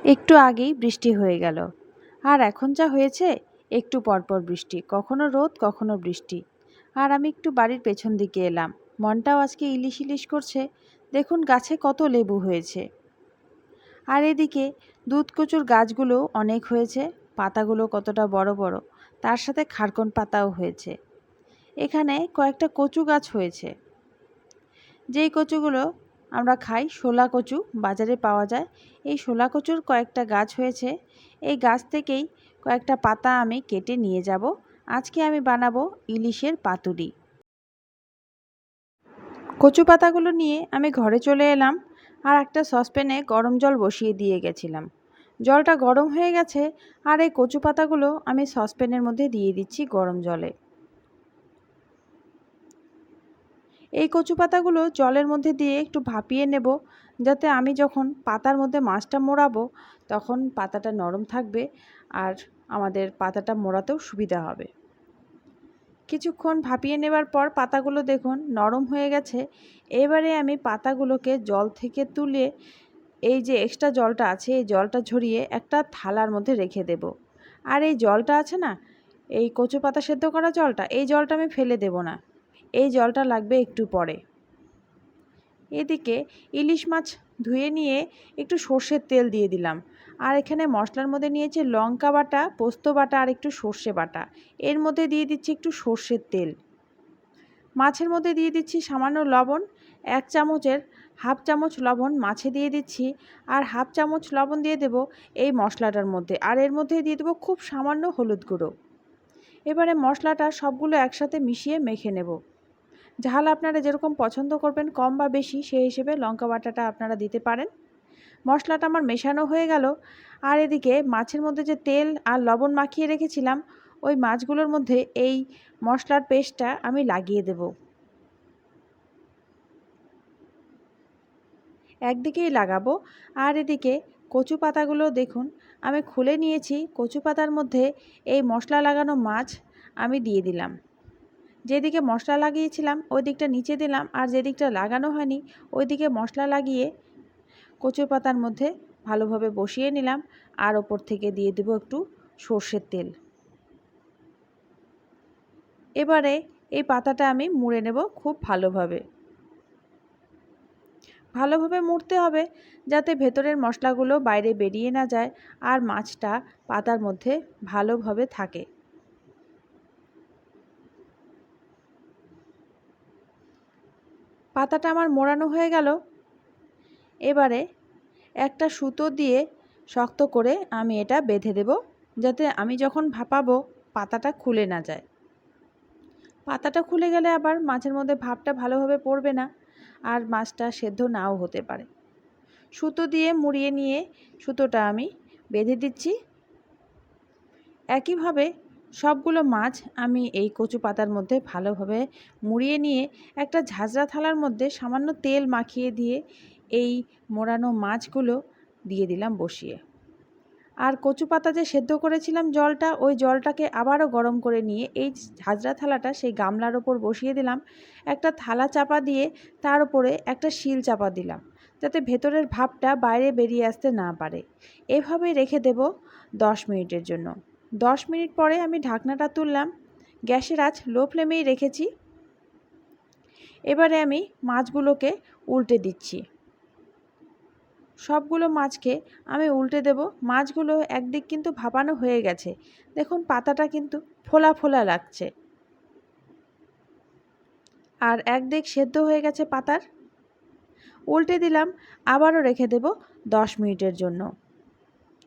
একটু আগেই বৃষ্টি হয়ে গেল, আর এখন যা হয়েছে একটু পরপর বৃষ্টি, কখনো রোদ কখনো বৃষ্টি। আর আমি একটু বাড়ির পেছন দিকে এলাম, মনটাও আজকে ইলিশ ইলিশ করছে। দেখুন গাছে কত লেবু হয়েছে। আর এদিকে দুধ কচুর গাছগুলো অনেক হয়েছে, পাতাগুলো কতটা বড় বড়, তার সাথে খারকন পাতাও হয়েছে। এখানে কয়েকটা কচু গাছ হয়েছে, যেই কচুগুলো আমরা খাই, শোলা কচু বাজারে পাওয়া যায়। এই শোলা কচুর কয়েকটা গাছ হয়েছে। এই গাছ থেকেই কয়েকটা পাতা আমি কেটে নিয়ে যাব। আজকে আমি বানাবো ইলিশের পাতুরি। কচু পাতাগুলো নিয়ে আমি ঘরে চলে এলাম, আর একটা সসপ্যানে গরম জল বসিয়ে দিয়ে গেছিলাম। জলটা গরম হয়ে গেছে, আর এই কচু পাতাগুলো আমি সসপ্যানের মধ্যে দিয়ে দিচ্ছি গরম জলে। এই কচু পাতাগুলো জলের মধ্যে দিয়ে একটু ভাপিয়ে নেব, যাতে আমি যখন পাতার মধ্যে মাছটা মোড়াবো তখন পাতাটা নরম থাকবে, আর আমাদের পাতাটা মোড়াতেও সুবিধা হবে। কিছুক্ষণ ভাপিয়ে নেবার পর পাতাগুলো দেখুন নরম হয়ে গেছে। এবারে আমি পাতাগুলোকে জল থেকে তুলে এই যে এক্সট্রা জলটা আছে এই জলটা ঝরিয়ে একটা থালার মধ্যে রেখে দেব। আর এই জলটা আছে না, এই কচু পাতা সেদ্ধ করা জলটা, এই জলটা আমি ফেলে দেব না, এই জলটা লাগবে একটু পরে। এদিকে ইলিশ মাছ ধুয়ে নিয়ে একটু সর্ষের তেল দিয়ে দিলাম। আর এখানে মশলার মধ্যে নিয়েছি লঙ্কা বাটা, পোস্ত বাটা আর একটু সর্ষে বাটা। এর মধ্যে দিয়ে দিচ্ছি একটু সর্ষের তেল। মাছের মধ্যে দিয়ে দিচ্ছি সামান্য লবণ, 1 চামচের হাফ চামচ লবণ মাছে দিয়ে দিচ্ছি, আর হাফ চামচ লবণ দিয়ে দেব এই মশলাটার মধ্যে, আর এর মধ্যে দিয়ে দেবো খুব সামান্য হলুদ গুঁড়ো। এবারে মশলাটা সবগুলো একসাথে মিশিয়ে মেখে নেব। ঝাল আপনারা যেরকম পছন্দ করবেন, কম বা বেশি, সেই হিসেবে লঙ্কা বাটাটা আপনারা দিতে পারেন। মশলাটা আমার মেশানো হয়ে গেল, আর এদিকে মাছের মধ্যে যে তেল আর লবণ মাখিয়ে রেখেছিলাম ওই মাছগুলোর মধ্যে এই মশলার পেস্টটা আমি লাগিয়ে দেব। একদিকেই লাগাবো, আর এদিকে কচু পাতাগুলো দেখুন আমি খুলে নিয়েছি। কচু পাতার মধ্যে এই মশলা লাগানো মাছ আমি দিয়ে দিলাম। যেদিকে মশলা লাগিয়েছিলাম ওই দিকটা নিচে দিলাম, আর যেদিকটা লাগানো হয়নি ওই দিকে মশলা লাগিয়ে কচু পাতার মধ্যে ভালোভাবে বসিয়ে নিলাম, আর ওপর থেকে দিয়ে দেব একটু সর্ষের তেল। এবারে এই পাতাটা আমি মুড়ে নেব খুব ভালোভাবে। ভালোভাবে মুড়তে হবে যাতে ভেতরের মশলাগুলো বাইরে বেরিয়ে না যায়, আর মাছটা পাতার মধ্যে ভালোভাবে থাকে। পাতাটা আমার মোড়ানো হয়ে গেল। এবারে একটা সুতো দিয়ে শক্ত করে আমি এটা বেঁধে দেব, যাতে আমি যখন ভাপাবো পাতাটা খুলে না যায়। পাতাটা খুলে গেলে আবার মাছের মধ্যে ভাপটা ভালোভাবে পড়বে না, আর মাছটা সেদ্ধ নাও হতে পারে। সুতো দিয়ে মুড়িয়ে নিয়ে সুতোটা আমি বেঁধে দিচ্ছি। একইভাবে সবগুলো মাছ আমি এই কচু পাতার মধ্যে ভালোভাবে মুড়িয়ে নিয়ে একটা ঝাঁঝরা থালার মধ্যে সামান্য তেল মাখিয়ে দিয়ে এই মোড়ানো মাছগুলো দিয়ে দিলাম বসিয়ে। আর কচু পাতা যে সেদ্ধ করেছিলাম জলটা, ওই জলটাকে আবারও গরম করে নিয়ে এই ঝাঁঝরা থালাটা সেই গামলার ওপর বসিয়ে দিলাম। একটা থালা চাপা দিয়ে তার উপরে একটা শিল চাপা দিলাম, যাতে ভেতরের ভাপটা বাইরে বেরিয়ে আসতে না পারে। এভাবেই রেখে দেব 10 মিনিটের জন্য। 10 মিনিট পরে আমি ঢাকনাটা তুললাম, গ্যাসের আঁচ লো ফ্লেমেই রেখেছি। এবারে আমি মাছগুলোকে উল্টে দিচ্ছি। সবগুলো মাছকে আমি উল্টে দেব। মাছগুলো একদিক কিন্তু ভাপানো হয়ে গেছে, দেখুন পাতাটা কিন্তু ফোলা ফোলা লাগছে, আর একদিক সেদ্ধ হয়ে গেছে পাতার। উল্টে দিলাম, আবারও রেখে দেব 10 মিনিটের জন্য।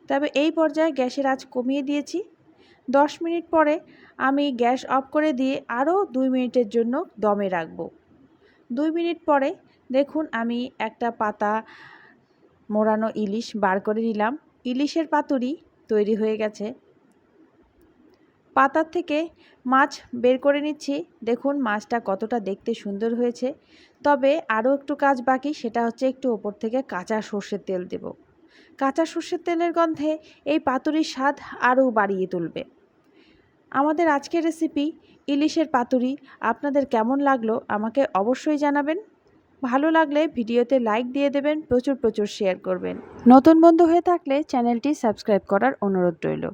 তবে এই পর্যায়ে গ্যাসের আঁচ কমিয়ে দিয়েছি। 10 মিনিট পরে আমি গ্যাস অফ করে দিয়ে আরও 2 মিনিটের জন্য দমে রাখব। 2 মিনিট পরে দেখুন আমি একটা পাতা মোড়ানো ইলিশ বার করে নিলাম। ইলিশের পাতুরি তৈরি হয়ে গেছে। পাতার থেকে মাছ বের করে নিচ্ছি। দেখুন মাছটা কতটা দেখতে সুন্দর হয়েছে। তবে আরও একটু কাজ বাকি, সেটা হচ্ছে একটু ওপর থেকে কাঁচা সর্ষের তেল দেব। কাঁচা সর্ষের তেলের গন্ধে এই পাতুরির স্বাদ আরও বাড়িয়ে তুলবে। আমাদের আজকের রেসিপি ইলিশের পাতুরি আপনাদের কেমন লাগলো আমাকে অবশ্যই জানাবেন। ভালো লাগলে ভিডিওতে লাইক দিয়ে দেবেন, প্রচুর প্রচুর শেয়ার করবেন। নতুন বন্ধু হয়ে থাকলে চ্যানেলটি সাবস্ক্রাইব করার অনুরোধ রইল।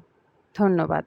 ধন্যবাদ।